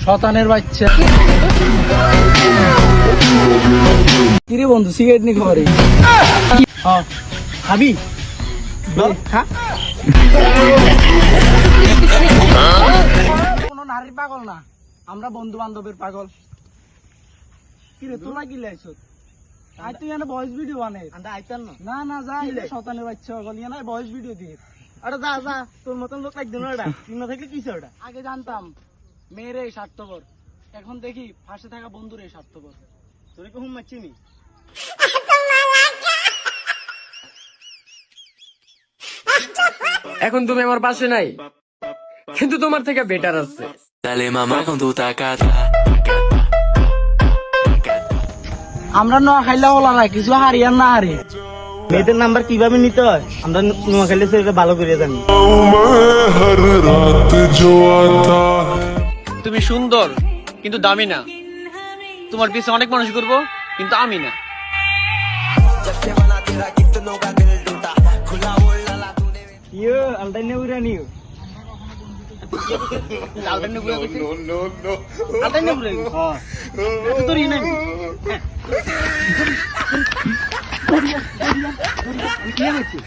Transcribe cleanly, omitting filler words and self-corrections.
শতানের বাচ্চা। কিরে বন্ধু সিগারেট নি খাবারে খাবি? কোন নারীর পাগল না, আমরা বন্ধু বান্ধবের পাগল। কিরে তোলা কি লাইছ? আই তুই এনে ভয়েস ভিডিও বানাই। আইতাম না না যা শতানের বাচ্চা পাগল ইয়া না ভয়েস ভিডিও দিয়ে। আরে যা যা তোর মতন লোক লাগবে না ওটা। তুই না থাকলে কিসে ওটা? আগে জানতাম মেয়ের এই স্বার্থপর, এখন দেখি পাশে থাকা বন্ধুর এই স্বার্থপর। তোরে কি হুম মারছিনি? এখন তুমি আমার পাশে নাই, কিন্তু তোমার থেকে বেটার আছে। আমরা নোয়াখাইলা ওলা না কিছু হারিয়ার না হারে। মেয়েদের নাম্বার কিভাবে নিতে হয় আমরা নোয়াখালী সেটা ভালো করে জানি। তুমি সুন্দর কিন্তু দামি না, তোমার পিছনে অনেক মানুষ করবো কিন্তু আমি না। ইয়ে আলটাইনে উড়া নিও। আলটাইনে উড়া কইছিস? আলটাইনে উড়া। হ্যাঁ এত তোর ই নাই। কি হচ্ছে?